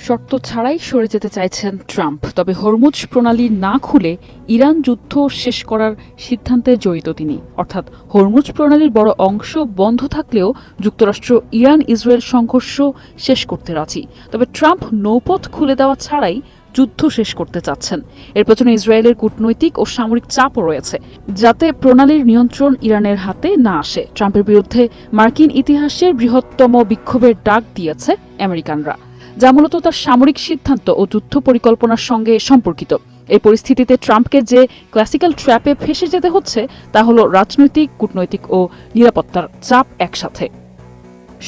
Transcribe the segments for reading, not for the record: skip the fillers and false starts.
শর্ত ছাড়াই সরে যেতে চাইছেন ট্রাম্প। তবে হরমুজ প্রণালী না খুলে ইরান যুদ্ধ শেষ করার সিদ্ধান্তে জড়িত তিনি। অর্থাৎ হরমুজ প্রণালীর বড় অংশ বন্ধ থাকলেও যুক্তরাষ্ট্র ইরান ইসরায়েল সংঘর্ষ শেষ করতে রাজি। তবে ট্রাম্প নৌপথ খুলে দেওয়া ছাড়াই যুদ্ধ শেষ করতে চাচ্ছেন। এর পেছনে ইসরায়েলের কূটনৈতিক ও সামরিক চাপও রয়েছে, যাতে প্রণালীর নিয়ন্ত্রণ ইরানের হাতে না আসে। ট্রাম্পের বিরুদ্ধে মার্কিন ইতিহাসের বৃহত্তম বিক্ষোভের ডাক দিয়েছে আমেরিকানরা, যা মূলত তার সামরিক সিদ্ধান্ত ও যুদ্ধ পরিকল্পনার সঙ্গে সম্পর্কিত। এই পরিস্থিতিতে ট্রাম্পকে যে ক্লাসিক্যাল ট্র্যাপে ফেসে যেতে হচ্ছে তা হল রাজনৈতিক, কূটনৈতিক ও নিরাপত্তার চাপ একসাথে।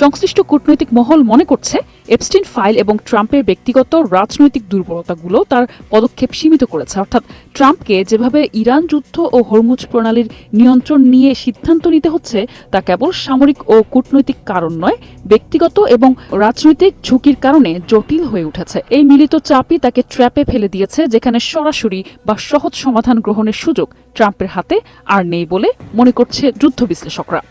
সংশ্লিষ্ট কূটনৈতিক মহল মনে করছে এপস্টিন ফাইল এবং ট্রাম্পের ব্যক্তিগত রাজনৈতিক দুর্বলতাগুলো তার পদক্ষেপ সীমিত করেছে। অর্থাৎ ট্রাম্পকে যেভাবে ইরান যুদ্ধ ও হরমুজ প্রণালীর নিয়ন্ত্রণ নিয়ে সিদ্ধান্ত নিতে হচ্ছে তা কেবল সামরিক ও কূটনৈতিক কারণ নয়, ব্যক্তিগত এবং রাজনৈতিক ঝুঁকির কারণে জটিল হয়ে উঠেছে। এই মিলিত চাপই তাকে ট্র্যাপে ফেলে দিয়েছে, যেখানে সরাসরি বা সহজ সমাধান গ্রহণের সুযোগ ট্রাম্পের হাতে আর নেই বলে মনে করছে যুদ্ধ বিশ্লেষকরা।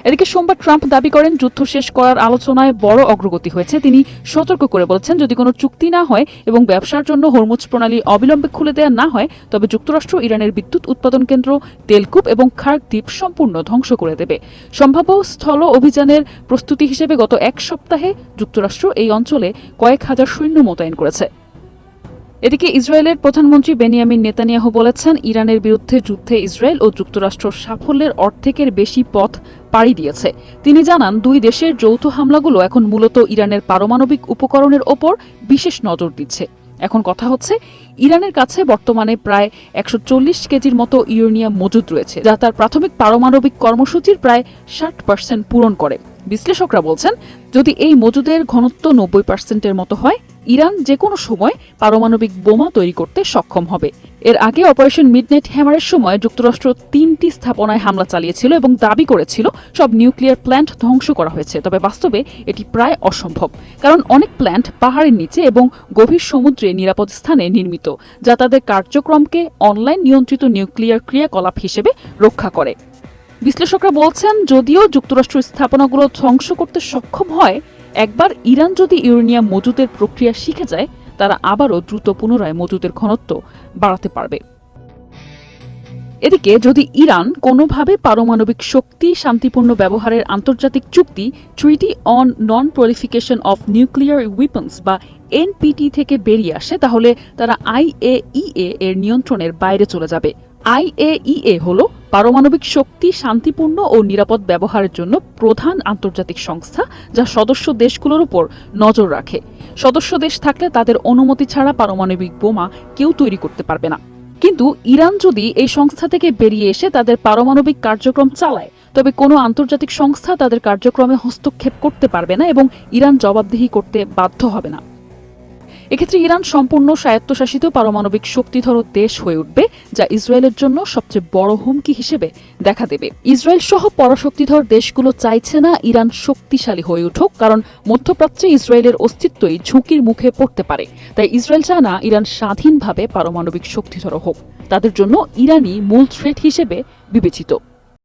এদিকে সোমবার ট্রাম্প দাবি করেন যুদ্ধ শেষ করার আলোচনায় বড় অগ্রগতি হয়েছে। তিনি সতর্ক করে বলেছেন, যদি কোনো চুক্তি না হয় এবং ব্যবসার জন্য হরমুজ প্রণালী অবিলম্বে খুলে দেওয়া না হয়, তবে যুক্তরাষ্ট্র ইরানের বিদ্যুৎ উৎপাদন কেন্দ্র তেলকুপ এবং খার্ক দ্বীপ সম্পূর্ণ ধ্বংস করে দেবে। সম্ভাব্য স্থল অভিযানের প্রস্তুতি হিসেবে গত এক সপ্তাহে যুক্তরাষ্ট্র এই অঞ্চলে কয়েক হাজার সৈন্য মোতায়েন করেছে। এদিকে ইসরায়েলের প্রধানমন্ত্রী বেনিয়ামিন নেতানিয়াহু বলেছেন, ইরানের বিরুদ্ধে যুদ্ধে ইসরায়েল ও যুক্তরাষ্ট্র সাফল্যের অর্ধেকের বেশি পথ পাড়ি দিয়েছে। তিনি জানান, দুই দেশের যৌথ হামলাগুলো এখন মূলত ইরানের পারমাণবিক উপকরণের ওপর বিশেষ নজর দিচ্ছে। এখন কথা হচ্ছে, ইরানের কাছে বর্তমানে প্রায় 140 কেজির মতো ইউরেনিয়াম মজুদ রয়েছে, যা তার প্রাথমিক পারমাণবিক কর্মসূচির প্রায় 60% পূরণ করে। বিশ্লেষকরা বলছেন, যদি এই মজুদের ঘনত্ব 90%-এর মতো হয়, ইরান যে কোনো সময় পারমাণবিক বোমা তৈরি করতে সক্ষম হবে। এর আগে অপারেশন মিডনাইট হ্যামারের সময় যুক্তরাষ্ট্র 3টি স্থাপনায় হামলা চালিয়েছিল এবং দাবি করেছিল সব নিউক্লিয়ার প্ল্যান্ট ধ্বংস করা হয়েছে। তবে বাস্তবে এটি প্রায় অসম্ভব, কারণ অনেক প্ল্যান্ট পাহাড়ের নিচে এবং গভীর সমুদ্রে নিরাপদ স্থানে নির্মিত, যা তাদের কার্যক্রমকে অনলাইন নিয়ন্ত্রিত নিউক্লিয়ার ক্রিয়াকলাপ হিসেবে রক্ষা করে। বিশ্লেষকরা বলছেন, যদিও যুক্তরাষ্ট্র স্থাপনাগুলো ধ্বংস করতে সক্ষম হয়, একবার ইরান যদি ইউরেনিয়াম মজুদের প্রক্রিয়া শিখে যায়, তারা আবারও দ্রুত পুনরায় মজুদের ঘনত্ব বাড়াতে পারবে। এদিকে যদি ইরান কোনোভাবে পারমাণবিক শক্তি শান্তিপূর্ণ ব্যবহারের আন্তর্জাতিক চুক্তি treaty on non proliferation of nuclear weapons বা এনপিটি থেকে বেরিয়ে আসে, তাহলে তারা আইএইএ এর নিয়ন্ত্রণের বাইরে চলে যাবে। আইএইএ হল পারমাণবিক শক্তি শান্তিপূর্ণ ও নিরাপদ ব্যবহারের জন্য প্রধান আন্তর্জাতিক সংস্থা, যা সদস্য দেশগুলোর উপর নজর রাখে। সদস্য দেশ থাকলে তাদের অনুমতি ছাড়া পারমাণবিক বোমা কেউ তৈরি করতে পারবে না। কিন্তু ইরান যদি এই সংস্থা থেকে বেরিয়ে এসে তাদের পারমাণবিক কার্যক্রম চালায়, তবে কোনো আন্তর্জাতিক সংস্থা তাদের কার্যক্রমে হস্তক্ষেপ করতে পারবে না এবং ইরান জবাবদিহি করতে বাধ্য হবে না। এক্ষেত্রে ইরান সম্পূর্ণ স্বায়ত্তশাসিত পারমাণবিক শক্তিধর দেশ হয়ে উঠবে, যা ইসরায়েলের জন্য সবচেয়ে বড় হুমকি হিসেবে দেখা দেবে। ইসরায়েল সহ পরাশক্তিধর দেশগুলো চাইছে না ইরান শক্তিশালী হয়ে উঠুক, কারণ মধ্যপ্রাচ্যে ইসরায়েলের অস্তিত্বই ঝুঁকির মুখে পড়তে পারে। তাই ইসরায়েল চায় না ইরান স্বাধীনভাবে পারমাণবিক শক্তিধর হোক। তাদের জন্য ইরানই মূল থ্রেট হিসেবে বিবেচিত।